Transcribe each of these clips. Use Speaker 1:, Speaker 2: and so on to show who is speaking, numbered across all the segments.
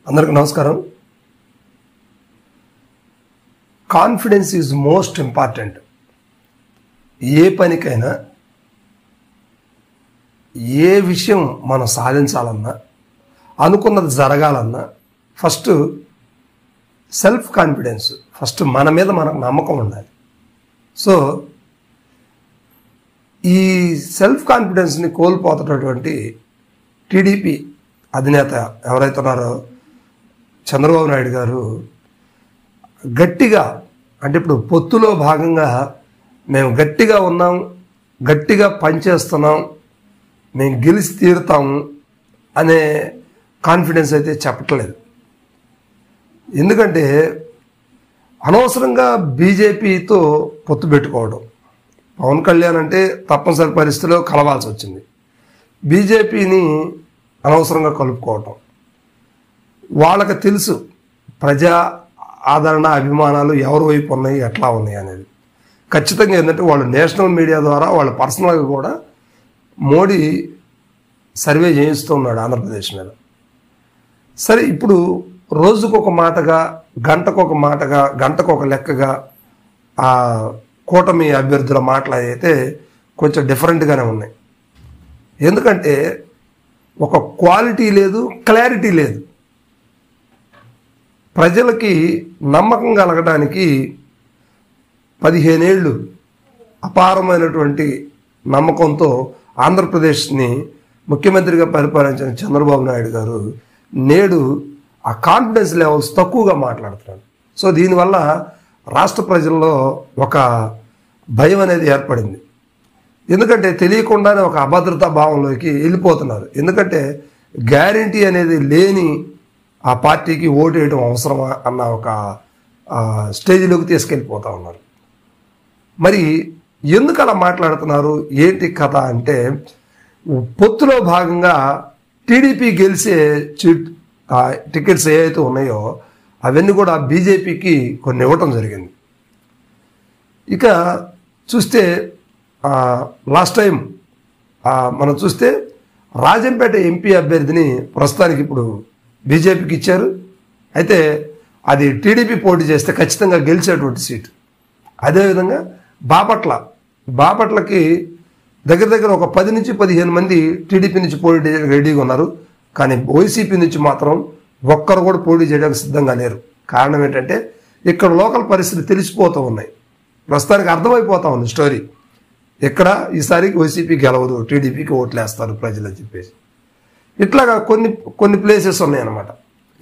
Speaker 1: అందరికీ నమస్కారం. Confidence is most important. ఏ పనికైనా ఏ విషయం మనం సాధించాలన్నా అనుకున్నది జరగాలన్నా ఫస్ట్ సెల్ఫ్ కాన్ఫిడెన్స్, ఫస్ట్ మన మీద మనకు నమ్మకం ఉండాలి. సో ఈ సెల్ఫ్ కాన్ఫిడెన్స్ని కోల్పోతున్నటువంటి టీడీపీ అధినేత ఎవరైతే ఉన్నారో చంద్రబాబు నాయుడు గారు గట్టిగా, అంటే ఇప్పుడు పొత్తులో భాగంగా మేము గట్టిగా ఉన్నాం, గట్టిగా పనిచేస్తున్నాం, మేము గెలిచి తీరుతాము అనే కాన్ఫిడెన్స్ అయితే చెప్పట్లేదు. ఎందుకంటే అనవసరంగా బీజేపీతో పొత్తు పెట్టుకోవడం, పవన్ కళ్యాణ్ అంటే తప్పనిసరి పరిస్థితిలో కలవాల్సి వచ్చింది, బీజేపీని అనవసరంగా కలుపుకోవటం. వాళ్ళకి తెలుసు ప్రజా ఆదరణ అభిమానాలు ఎవరి వైపు ఉన్నాయి, ఎట్లా ఉన్నాయి అనేది. ఖచ్చితంగా ఏంటంటే వాళ్ళు నేషనల్ మీడియా ద్వారా వాళ్ళ పర్సనల్గా కూడా మోడీ సర్వే చేయిస్తూ ఉన్నాడు ఆంధ్రప్రదేశ్ మీద. సరే, ఇప్పుడు రోజుకొక మాటగా, గంటకొక మాటగా, గంటకొక లెక్కగా ఆ కూటమి అభ్యర్థుల మాటలు అయితే కొంచెం డిఫరెంట్గానే ఉన్నాయి. ఎందుకంటే ఒక క్వాలిటీ లేదు, క్లారిటీ లేదు. ప్రజలకి నమ్మకం కలగడానికి 15 ఏళ్ళు అపారమైనటువంటి నమ్మకంతో ఆంధ్రప్రదేశ్ని ముఖ్యమంత్రిగా పరిపాలించిన చంద్రబాబు నాయుడు గారు నేడు ఆ కాన్ఫిడెన్స్ లెవెల్స్ తక్కువగా మాట్లాడుతున్నాడు. సో దీనివల్ల రాష్ట్ర ప్రజల్లో ఒక భయం అనేది ఏర్పడింది. ఎందుకంటే తెలియకుండానే ఒక అభద్రతా భావంలోకి వెళ్ళిపోతున్నారు. ఎందుకంటే గ్యారంటీ అనేది లేని ఆ పార్టీకి ఓటు వేయడం అవసరమా అన్న ఒక స్టేజ్లోకి తీసుకెళ్ళిపోతూ ఉన్నారు. మరి ఎందుకు అలా మాట్లాడుతున్నారు, ఏంటి కథ అంటే, పొత్తులో భాగంగా టీడీపీ గెలిచే టికెట్స్ ఏవైతే ఉన్నాయో అవన్నీ కూడా బీజేపీకి కొన్ని ఇవ్వటం జరిగింది. ఇక చూస్తే లాస్ట్ టైం మనం చూస్తే రాజంపేట ఎంపీ అభ్యర్థిని ప్రస్తుతానికి ఇప్పుడు బీజేపీకి ఇచ్చారు. అయితే అది టీడీపీ పోటీ చేస్తే ఖచ్చితంగా గెలిచేటువంటి సీటు. అదేవిధంగా బాపట్లకి దగ్గర దగ్గర ఒక 10 నుంచి 15 మంది టీడీపీ నుంచి పోటీ చేయడానికి రెడీగా ఉన్నారు. కానీ వైసీపీ నుంచి మాత్రం ఒక్కరు కూడా పోటీ చేయడానికి సిద్ధంగా లేరు. కారణం ఏంటంటే ఇక్కడ లోకల్ పరిస్థితులు తెలిసిపోతూ ఉన్నాయి. ప్రస్తుతానికి అర్థమైపోతా ఉంది స్టోరీ. ఇక్కడ ఈసారి వైసీపీ గెలవదు, టీడీపీకి ఓట్లు వేస్తారు ప్రజలు అని చెప్పేసి. ఇట్లాగా కొన్ని ప్లేసెస్ ఉన్నాయన్నమాట.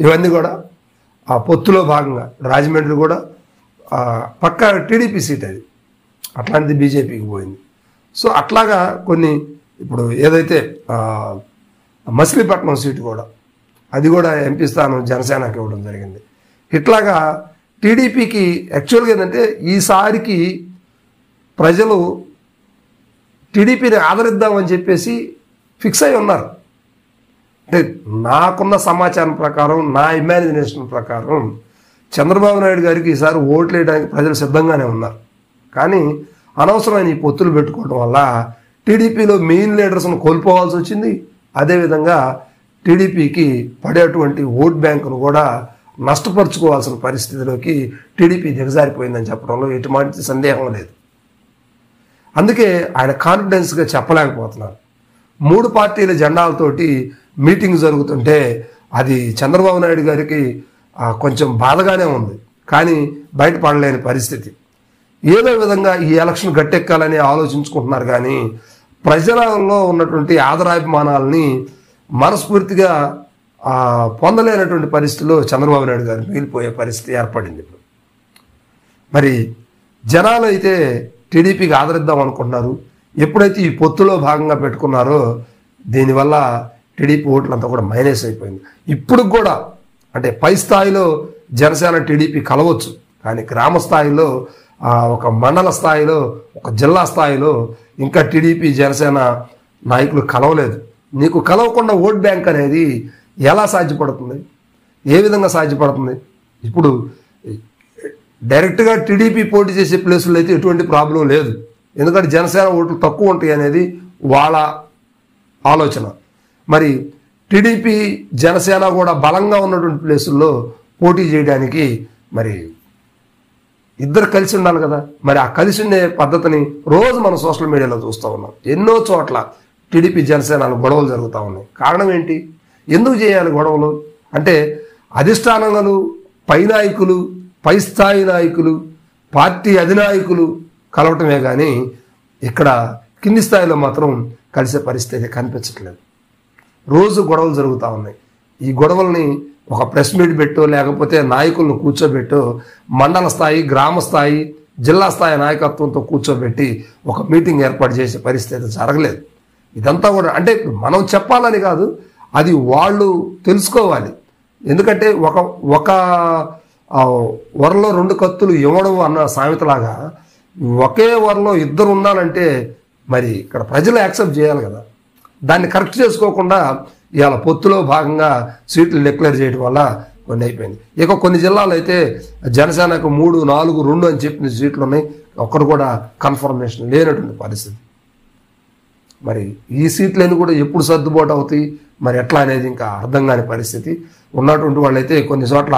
Speaker 1: ఇవన్నీ కూడా ఆ పొత్తులో భాగంగా రాజమండ్రి కూడా పక్కా టీడీపీ సీట్, అది అట్లాంటిది బీజేపీకి పోయింది. సో అట్లాగా కొన్ని, ఇప్పుడు ఏదైతే మచిలీపట్నం సీటు కూడా, అది కూడా ఎంపీ స్థానం జనసేనకి ఇవ్వడం జరిగింది. ఇట్లాగా టీడీపీకి యాక్చువల్గా ఏంటంటే ఈసారికి ప్రజలు టీడీపీని ఆదరిద్దామని చెప్పేసి ఫిక్స్ అయి ఉన్నారు. అంటే నాకున్న సమాచారం ప్రకారం, నా ఇమాజినేషన్ ప్రకారం చంద్రబాబు నాయుడు గారికి ఈసారి ఓట్లు వేయడానికి ప్రజలు సిద్ధంగానే ఉన్నారు. కానీ అనవసరమైన ఈ పొత్తులు పెట్టుకోవడం వల్ల టీడీపీలో మెయిన్ లీడర్స్ను కోల్పోవాల్సి వచ్చింది. అదేవిధంగా టీడీపీకి పడేటువంటి ఓట్ బ్యాంకును కూడా నష్టపరుచుకోవాల్సిన పరిస్థితిలోకి టీడీపీ దిగజారిపోయిందని చెప్పడంలో ఎటువంటి సందేహం లేదు. అందుకే ఆయన కాన్ఫిడెన్స్గా చెప్పలేకపోతున్నారు. 3 పార్టీల జెండాలతోటి మీటింగ్ జరుగుతుంటే అది చంద్రబాబు నాయుడు గారికి కొంచెం బాధగానే ఉంది, కానీ బయటపడలేని పరిస్థితి. ఏదో విధంగా ఈ ఎలక్షన్ గట్టెక్కాలని ఆలోచించుకుంటున్నారు, కానీ ప్రజలలో ఉన్నటువంటి ఆదరాభిమానాలని మనస్ఫూర్తిగా పొందలేనటువంటి పరిస్థితిలో చంద్రబాబు నాయుడు గారు మిగిలిపోయే పరిస్థితి ఏర్పడింది. ఇప్పుడు మరి జనాలు అయితే టీడీపీకి ఆదరిద్దాం అనుకుంటున్నారు. ఎప్పుడైతే ఈ పొత్తులో భాగంగా పెట్టుకున్నారో దీనివల్ల టీడీపీ ఓట్లంతా కూడా మైనస్ అయిపోయింది. ఇప్పుడు కూడా అంటే పై స్థాయిలో జనసేన టీడీపీ కలవచ్చు, కానీ గ్రామ స్థాయిలో, ఒక మండల స్థాయిలో, ఒక జిల్లా స్థాయిలో ఇంకా టీడీపీ జనసేన నాయకులు కలవలేదు. నీకు కలవకుండా ఓట్ బ్యాంక్ అనేది ఎలా సాధ్యపడుతుంది, ఏ విధంగా సాధ్యపడుతుంది? ఇప్పుడు డైరెక్ట్గా టీడీపీ పోటీ చేసే ప్లేసుల్లో అయితే ఎటువంటి ప్రాబ్లం లేదు, ఎందుకంటే జనసేన ఓట్లు తక్కువ ఉంటాయి అనేది వాళ్ళ ఆలోచన. మరి టీడీపీ జనసేన కూడా బలంగా ఉన్నటువంటి ప్లేసుల్లో పోటీ చేయడానికి మరి ఇద్దరు కలిసి ఉండాలి కదా. మరి ఆ కలిసి ఉండే పద్ధతిని రోజు మనం సోషల్ మీడియాలో చూస్తూ ఉన్నాం. ఎన్నో చోట్ల టీడీపీ జనసేనలు గొడవలు జరుగుతూ ఉన్నాయి. కారణం ఏంటి? ఎందుకు చేయాలి గొడవలు? అంటే అధిష్టానాలు, పై నాయకులు, పై స్థాయి నాయకులు, పార్టీ అధినాయకులు కలవటమే కానీ ఇక్కడ కింది స్థాయిలో మాత్రం కలిసే పరిస్థితి కనిపించట్లేదు. రోజు గొడవలు జరుగుతూ ఉన్నాయి. ఈ గొడవల్ని ఒక ప్రెస్ మీట్ పెట్టో లేకపోతే నాయకులను కూర్చోబెట్టో మండల స్థాయి, గ్రామ స్థాయి, జిల్లా స్థాయి నాయకత్వంతో కూర్చోబెట్టి ఒక మీటింగ్ ఏర్పాటు చేసే పరిస్థితి జరగలేదు. ఇదంతా కూడా అంటే మనం చెప్పాలని కాదు, అది వాళ్ళు తెలుసుకోవాలి. ఎందుకంటే ఒక వరలో రెండు కత్తులు ఇవ్వడం అన్న సామెతలాగా ఒకే వరలో ఇద్దరు ఉండాలంటే మరి ఇక్కడ ప్రజలు యాక్సెప్ట్ చేయాలి కదా. దాన్ని కరెక్ట్ చేసుకోకుండా ఇవాళ పొత్తులో భాగంగా సీట్లు డిక్లేర్ చేయడం వల్ల కొన్ని అయిపోయింది. ఇక కొన్ని జిల్లాలు అయితే జనసేనకు 3, 4, 2 అని చెప్పిన సీట్లు ఉన్నాయి. ఒక్కరు కూడా కన్ఫర్మేషన్ లేనటువంటి పరిస్థితి. మరి ఈ సీట్లన్నీ కూడా ఎప్పుడు సర్దుబాటు అవుతాయి, మరి ఎట్లా అనేది ఇంకా అర్థం కాని పరిస్థితి. ఉన్నటువంటి వాళ్ళైతే కొన్ని చోట్ల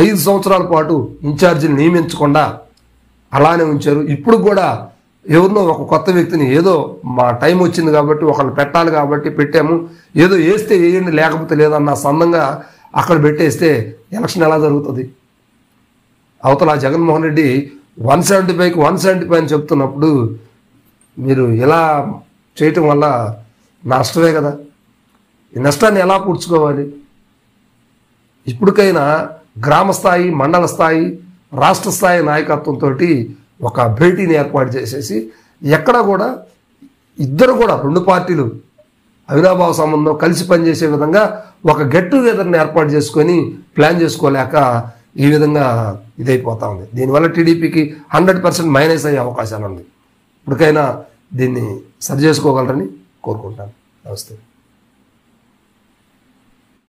Speaker 1: 5 సంవత్సరాల పాటు ఇన్ఛార్జీలు నియమించకుండా అలానే ఉంచారు. ఇప్పుడు కూడా ఎవరినో ఒక కొత్త వ్యక్తిని ఏదో మా టైం వచ్చింది కాబట్టి ఒకళ్ళు పెట్టాలి కాబట్టి పెట్టాము, ఏదో వేస్తే వేయండి లేకపోతే లేదన్న సందంగా అక్కడ పెట్టేస్తే ఎలక్షన్ ఎలా జరుగుతుంది? అవతల జగన్మోహన్ రెడ్డి 175కి 175 అని చెప్తున్నప్పుడు మీరు ఇలా చేయటం వల్ల నష్టమే కదా. ఈ నష్టాన్ని ఎలా పూడ్చుకోవాలి? ఇప్పటికైనా గ్రామ స్థాయి, మండల స్థాయి, రాష్ట్ర స్థాయి నాయకత్వంతో ఒక భేటీని ఏర్పాటు చేసేసి ఎక్కడ కూడా ఇద్దరు కూడా రెండు పార్టీలు అవినాభావ సంబంధం కలిసి పనిచేసే విధంగా ఒక గెట్ టుగెదర్ని ఏర్పాటు చేసుకొని ప్లాన్ చేసుకోలేక ఈ విధంగా ఇదైపోతా ఉంది. దీనివల్ల టీడీపీకి 100% మైనస్ అయ్యే అవకాశాలు ఉంది. ఇప్పటికైనా దీన్ని సరి చేసుకోగలరని కోరుకుంటాను. నమస్తే.